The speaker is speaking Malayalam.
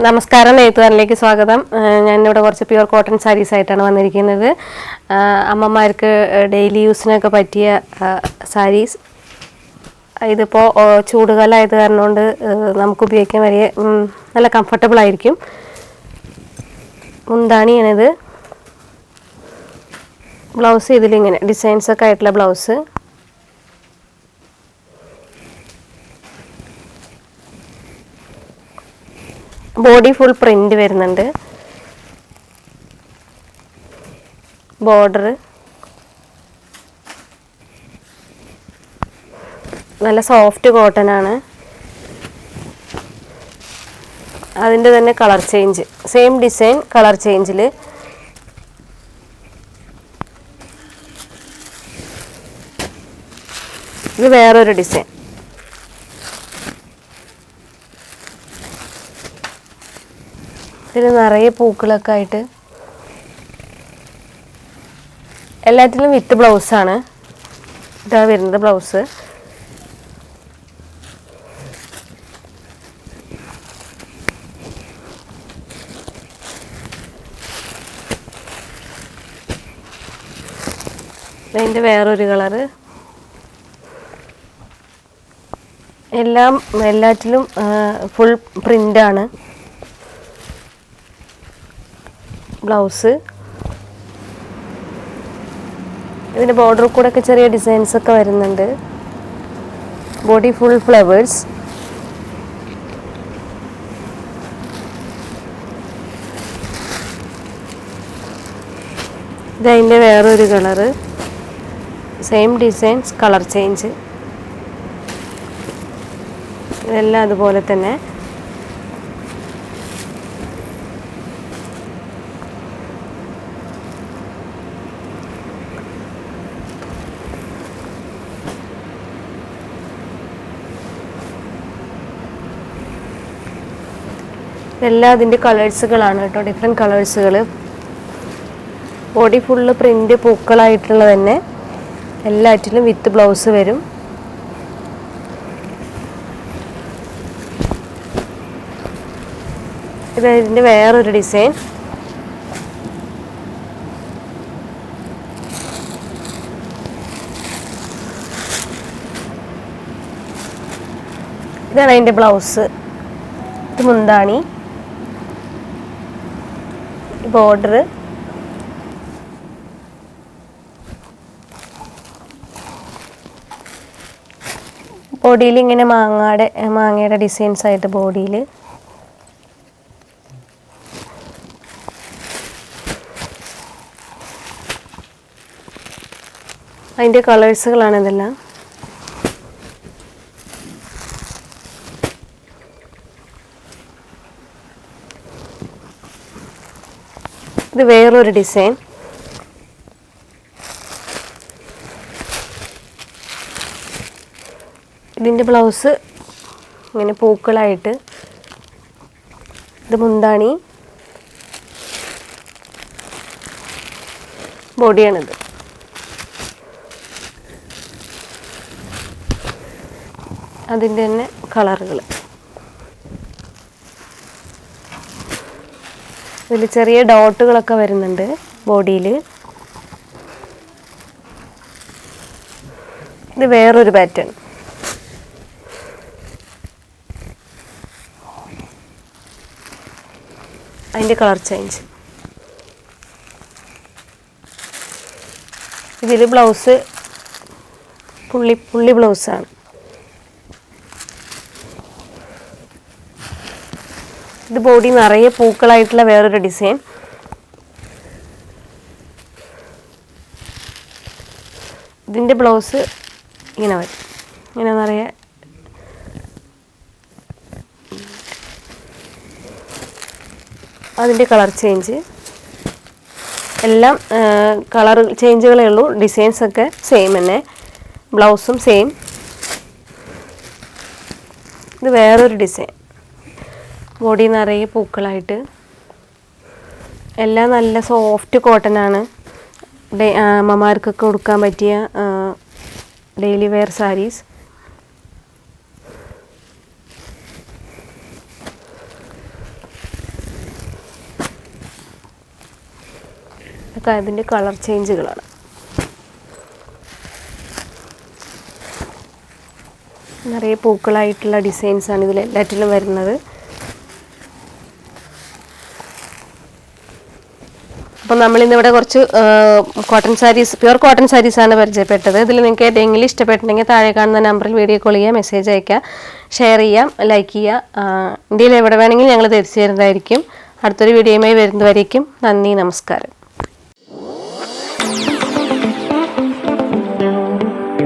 നമസ്കാരം, നെയ്ത്തുകാരിലേക്ക് സ്വാഗതം. ഞാനിവിടെ കുറച്ച് പ്യുവർ കോട്ടൺ സാരീസ് ആയിട്ടാണ് വന്നിരിക്കുന്നത്. അമ്മമാർക്ക് ഡെയിലി യൂസിനൊക്കെ പറ്റിയ സാരീസ്. ഇതിപ്പോൾ ചൂടുകാലമായത് കാരണം കൊണ്ട് നമുക്ക് ഉപയോഗിക്കാൻ വലിയ നല്ല കംഫർട്ടബിൾ ആയിരിക്കും. മുന്താണിയാണിത്. ബ്ലൗസ് ഇതിലിങ്ങനെ ഡിസൈൻസൊക്കെ ആയിട്ടുള്ള ബ്ലൗസ്. ബോഡി ഫുൾ പ്രിന്റ് വരുന്നുണ്ട്. ബോർഡർ നല്ല സോഫ്റ്റ് കോട്ടൺ ആണ്. അതിൻ്റെ തന്നെ colour change, same design colour ചേഞ്ചിൽ. ഇത് വേറൊരു ഡിസൈൻ. ഇതിൽ നിറയെ പൂക്കളൊക്കെ ആയിട്ട്. എല്ലാറ്റിലും വിത്ത് ബ്ലൗസാണ്. ഇതാ വരുന്നത് ബ്ലൗസ്. അതിൻ്റെ വേറൊരു കളറ്. എല്ലാറ്റിലും ഫുൾ പ്രിൻ്റാണ് ബ്ലൗസ്. ഇതിൻ്റെ ബോർഡറിൽ കൂടെ ഒക്കെ ചെറിയ ഡിസൈൻസ് ഒക്കെ വരുന്നുണ്ട്. Body full flowers. ഇതതിൻ്റെ വേറൊരു colour. Same designs colour change. ഇതെല്ലാം അതുപോലെ തന്നെ. ഇതെല്ലാം അതിൻ്റെ കളേഴ്സുകളാണ് കേട്ടോ, ഡിഫറെൻറ്റ് കളേഴ്സുകൾ. ബോഡി ഫുള്ള് പ്രിൻ്റ് പൂക്കളായിട്ടുള്ള തന്നെ. എല്ലാറ്റിലും വിത്ത് ബ്ലൗസ് വരും. ഇതിൻ്റെ വേറൊരു ഡിസൈൻ. ഇതാണ് അതിൻ്റെ ബ്ലൗസ്. ഇത് മുന്താണി, ബോർഡർ. ബോഡിയിൽ ഇങ്ങനെ മാങ്ങയുടെ ഡിസൈൻസ് ആയിട്ട് ബോഡിയിൽ. അതിൻ്റെ കളേഴ്സുകളാണ് ഇതെല്ലാം. ഇത് വേറൊരു ഡിസൈൻ. ഇതിൻ്റെ ബ്ലൗസ് ഇങ്ങനെ പൂക്കളായിട്ട്. ഇത് മുന്താണി, ബോഡിയാണിത്. അതിൻ്റെ തന്നെ കളറുകൾ. ഇതിൽ ചെറിയ ഡോട്ടുകളൊക്കെ വരുന്നുണ്ട് ബോഡിയിൽ. ഇത് വേറൊരു പാറ്റേൺ. അതിൻ്റെ കളർ ചേഞ്ച്. ഇതിൽ ബ്ലൗസ് പുള്ളി ബ്ലൗസാണ്. ഇത് ബോഡി നിറയെ പൂക്കളായിട്ടുള്ള വേറൊരു ഡിസൈൻ. ഇതിൻ്റെ ബ്ലൗസ് ഇങ്ങനെ വരും. ഇങ്ങനെ നിറയെ അതിൻ്റെ കളർ ചേഞ്ച്. എല്ലാം കളർ ചേഞ്ചുകളേ ഉള്ളൂ. ഡിസൈൻസൊക്കെ സെയിം തന്നെ. ബ്ലൗസും സെയിം. ഇത് വേറൊരു ഡിസൈൻ. ബോഡി നിറയെ പൂക്കളായിട്ട്. എല്ലാം നല്ല സോഫ്റ്റ് കോട്ടൺ ആണ്. അമ്മമാർക്കൊക്കെ കൊടുക്കാൻ പറ്റിയ ഡെയിലി വെയർ സാരീസ്. ഇതൊക്കെ അതിൻ്റെ കളർ ചേഞ്ചുകളാണ്. നിറയെ പൂക്കളായിട്ടുള്ള ഡിസൈൻസാണ് ഇതിലെല്ലാറ്റിലും വരുന്നത്. അപ്പോൾ നമ്മളിന്നിവിടെ കുറച്ച് കോട്ടൺ സാരീസ്, പ്യുവർ കോട്ടൺ സാരീസാണ് പരിചയപ്പെട്ടത്. ഇതിൽ നിങ്ങൾക്ക് ഏതെങ്കിലും ഇഷ്ടപ്പെട്ടിട്ടുണ്ടെങ്കിൽ താഴെ കാണുന്ന നമ്പറിൽ വീഡിയോ കോൾ ചെയ്യുക, മെസ്സേജ് അയയ്ക്കുക, ഷെയർ ചെയ്യാം, ലൈക്ക് ചെയ്യുക. ഇന്ത്യയിൽ എവിടെ വേണമെങ്കിലും ഞങ്ങൾ തിരിച്ചു തരുന്നതായിരിക്കും. അടുത്തൊരു വീഡിയോയുമായി വരുന്നതുവരേക്കും നന്ദി, നമസ്കാരം.